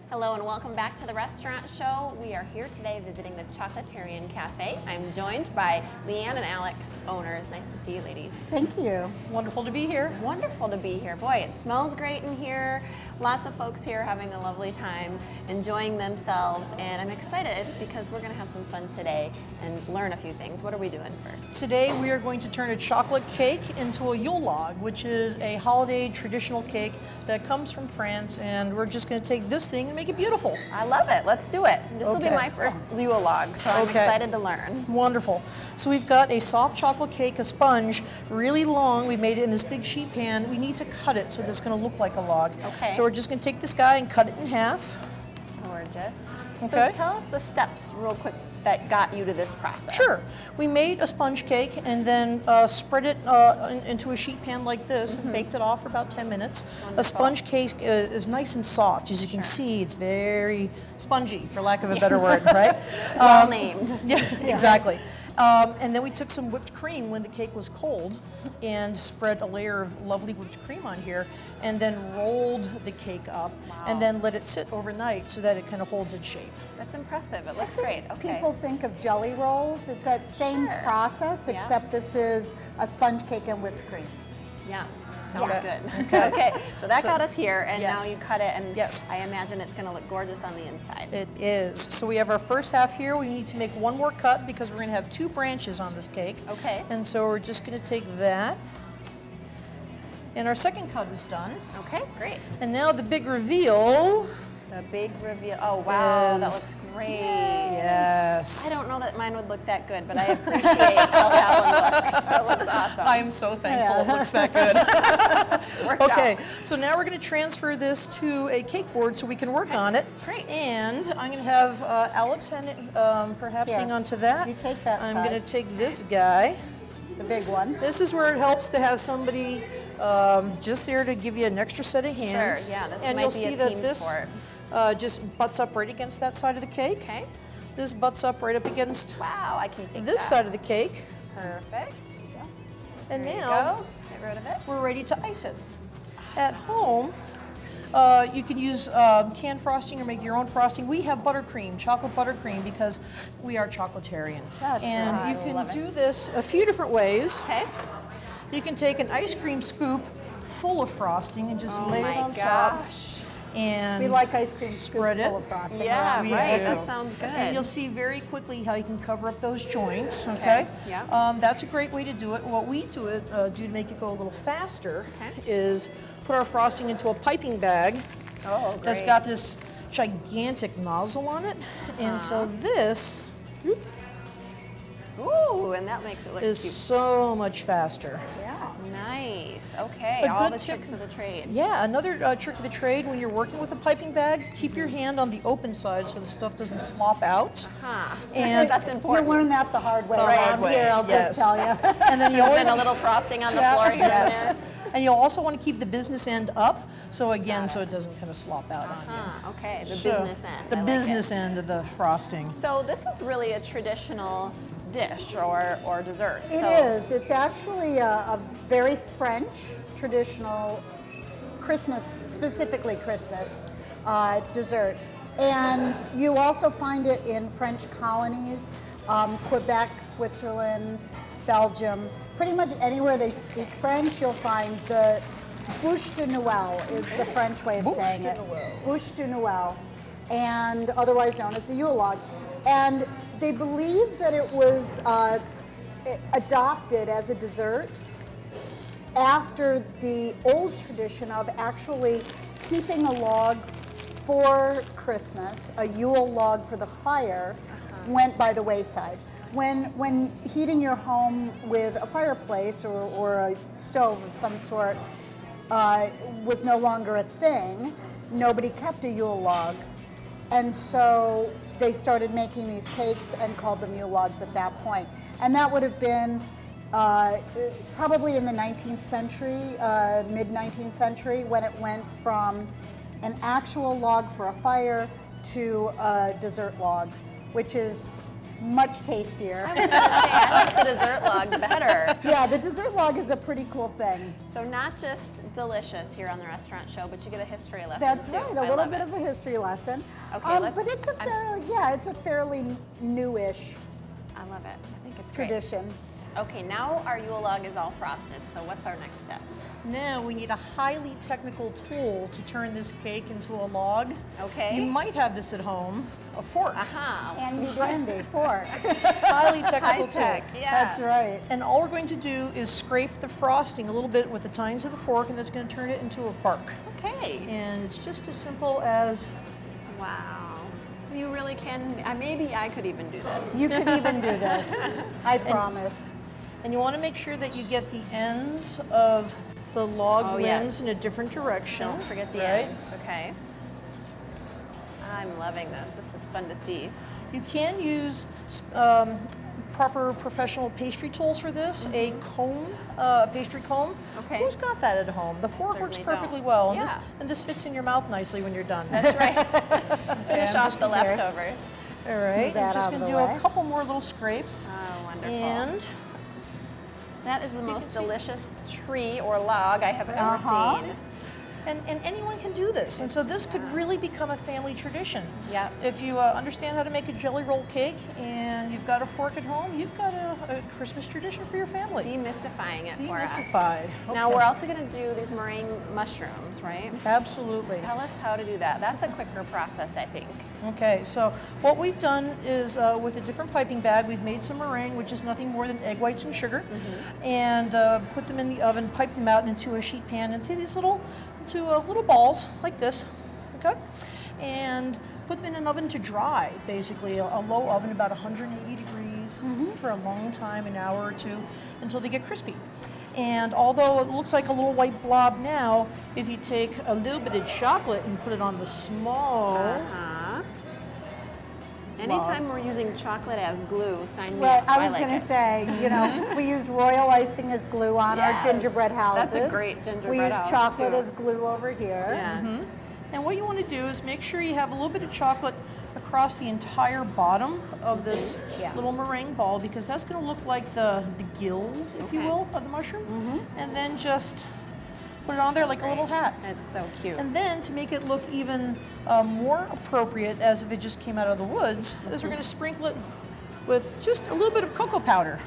Hello and welcome back to the restaurant show. We are here today visiting the Chocolaterian Cafe. I'm joined by Leanne and Alex, owners. Nice to see you ladies. Thank you. Wonderful to be here. Wonderful to be here. Boy, it smells great in here. Lots of folks here having a lovely time, enjoying themselves, and I'm excited because we're going to have some fun today and learn a few things. What are we doing first? Today we are going to turn a chocolate cake into a Yule log, which is a holiday traditional cake that comes from France, and we're just going to take this thing and make it beautiful. I love it. Let's do it. This will be Okay. my first Yule log, so I'm excited to learn. Wonderful. So we've got a soft chocolate cake, a sponge, really long. We made it in this big sheet pan. We need to cut it so that it's going to look like a log. Okay. So we're just going to take this guy and cut it in half. Gorgeous. Okay. So tell us the steps real quick that got you to this process. Sure. We made a sponge cake and then spread it into a sheet pan like this and baked it off for about 10 minutes. Wonderful. A sponge cake is nice and soft. As you can see, it's very spongy, for lack of a better word, right? Well named. Yeah, exactly. And then we took some whipped cream when the cake was cold and spread a layer of lovely whipped cream on here and then rolled the cake up and then let it sit overnight so that it kind of holds its shape. That's impressive. It looks great. Okay. People think of jelly rolls. It's that same process, Yeah. except this is a sponge cake and whipped cream. Yeah. Sounds Okay. good. Okay. So that got us here, and Yes. now you cut it, and Yes. I imagine it's going to look gorgeous on the inside. It is. So we have our first half here. We need to make one more cut because we're going to have 2 branches on this cake. Okay. And so we're just going to take that. And our second cut is done. Okay, great. And now the big reveal. The big reveal. Oh, wow. That Is- looks great. Yes. I don't know that mine would look that good, but I appreciate how that one looks. That looks awesome. I am so thankful it looks that good. Worked Okay, out. so now we're going to transfer this to a cake board so we can work on it. Great. And I'm going to have Alex perhaps Here. hang on to that. You take that I'm side. going to take this guy. The big one. This is where it helps to have somebody just there to give you an extra set of hands. Sure, yeah, this and might you'll be see a that team this sport. just butts up right against that side of the cake. Okay. This butts up right up against Wow, I can take this that. side of the cake. Perfect. And There you now go. Get rid of it. we're ready to ice it. At home, you can use canned frosting or make your own frosting. We have buttercream, chocolate buttercream, because we are chocolatarian. That's and right. you I can love do it. this a few different ways. Okay. You can take an ice cream scoop full of frosting and just Oh lay it my on top. gosh. And We like ice cream spread scoops full it. of frosting. Yeah, We right. do. That sounds good. And you'll see very quickly how you can cover up those joints, okay? yeah. That's a great way to do it. What we do to make it go a little faster Okay. is put our frosting into a piping bag Oh, great. that's got this gigantic nozzle on it. And so this Ooh, and that makes it look is cute. so much faster. Yeah. Nice. Okay, A all good the tip- tricks of the trade. Yeah, another trick of the trade when you're working with a piping bag, keep your hand on the open side so the stuff doesn't slop out. Huh. And That's important. You learn that the hard way The hard around way, here, I'll yes. just tell you. And then you There's always been a little frosting on the Yeah. floor here yes. and there. And you'll also want to keep the business end up, so again, so it doesn't kind of slop out on you. Huh, okay, the So, business end. The I like business it. end of the frosting. So this is really a traditional dish or dessert. It so is. It's actually a very French traditional Christmas, specifically Christmas, dessert. And you also find it in French colonies, Quebec, Switzerland, Belgium. Pretty much anywhere they speak French, you'll find the bûche de Noël is the French way of Bûche saying de it. Noël. Bûche de Noël, and otherwise known as the Yule log. And they believe that it was adopted as a dessert after the old tradition of actually keeping a log for Christmas, a Yule log for the fire, went by the wayside. When heating your home with a fireplace or a stove of some sort was no longer a thing, nobody kept a Yule log. And so they started making these cakes and called them Yule logs at that point. And that would have been probably in the 19th century, mid-19th century, when it went from an actual log for a fire to a dessert log, which is much tastier. I was going to say, I like the dessert log better. Yeah, the dessert log is a pretty cool thing. So not just delicious here on the restaurant show, but you get a history lesson That's too. right, a little bit of a history lesson. Okay, but it's a fairly, it's a fairly newish I love it. I think it's great. tradition. Okay, now our Yule log is all frosted, so what's our next step? Now we need a highly technical tool to turn this cake into a log. Okay. You might have this at home, a fork. Aha. Handy dandy fork. Highly technical High-tech, tool. yeah. That's right. And all we're going to do is scrape the frosting a little bit with the tines of the fork, and that's going to turn it into a bark. Okay. And it's just as simple as Wow. You really can, maybe I could even do this. You could even do this. I promise. And you want to make sure that you get the ends of the log Oh, limbs yes. in a different direction. Don't forget the right? ends, okay. I'm loving this. This is fun to see. You can use proper professional pastry tools for this. A comb, pastry comb. Okay. Who's got that at home? The fork works certainly perfectly don't. well, Yeah. and this fits in your mouth nicely when you're done. That's right. Finish I'm off just the gonna- leftovers. All right, Move that I'm just out going of to the do way. a couple more little scrapes. Oh, wonderful. And That is the can most see- delicious tree or log I have ever Uh-huh. seen. And anyone can do this, and so this could really become a family tradition. Yep. If you understand how to make a jelly roll cake and you've got a fork at home, you've got a Christmas tradition for your family. Demystifying it for us. Demystified. Now Okay. we're also going to do these meringue mushrooms, right? Absolutely. Tell us how to do that. That's a quicker process, I think. Okay, so what we've done is with a different piping bag, we've made some meringue, which is nothing more than egg whites and sugar, and put them in the oven, pipe them out into a sheet pan, and see these little balls like this, okay? And put them in an oven to dry, basically, a low oven, about 180 degrees for a long time, an hour or two, until they get crispy. And although it looks like a little white blob now, if you take a little bit of chocolate and put it on the small, Uh-huh. Anytime we're using chocolate as glue, sign me Well, up. I was like going it. to say, we use royal icing as glue on Yes. our gingerbread houses. That's a great gingerbread We use house, chocolate too. as glue over here. Yeah. and what you want to do is make sure you have a little bit of chocolate across the entire bottom of this Yeah. little meringue ball, because that's going to look like the gills, if you Okay. will, of the mushroom. And then just put it on there like a little hat. It's so cute. And then to make it look even more appropriate, as if it just came out of the woods, is we're going to sprinkle it with just a little bit of cocoa powder.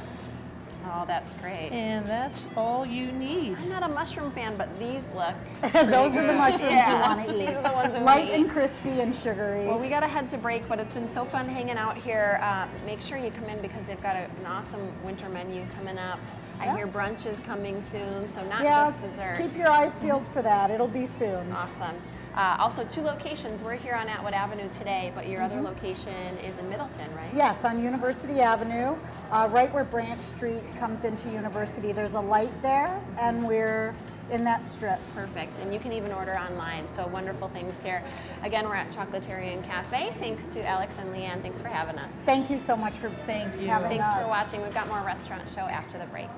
Oh, that's great. And that's all you need. I'm not a mushroom fan, but these look. Those are the mushrooms you want to eat. These are the ones we Light wanna and eat. crispy and sugary. Well, we got to head to break, but it's been so fun hanging out here. Make sure you come in because they've got an awesome winter menu coming up. I hear brunch is coming soon, so not just desserts. keep your eyes peeled for that. It'll be soon. Awesome. Also, 2 locations. We're here on Atwood Avenue today, but your other location is in Middleton, right? Yes, on University Avenue, right where Branch Street comes into University. There's a light there, and we're in that strip. Perfect. And you can even order online. So wonderful things here. Again, we're at Chocolaterian Cafe. Thanks to Alex and Leanne. Thanks for having us. Thank you so much for Thank you. having Thanks us. for watching. We've got more Restaurant Show after the break.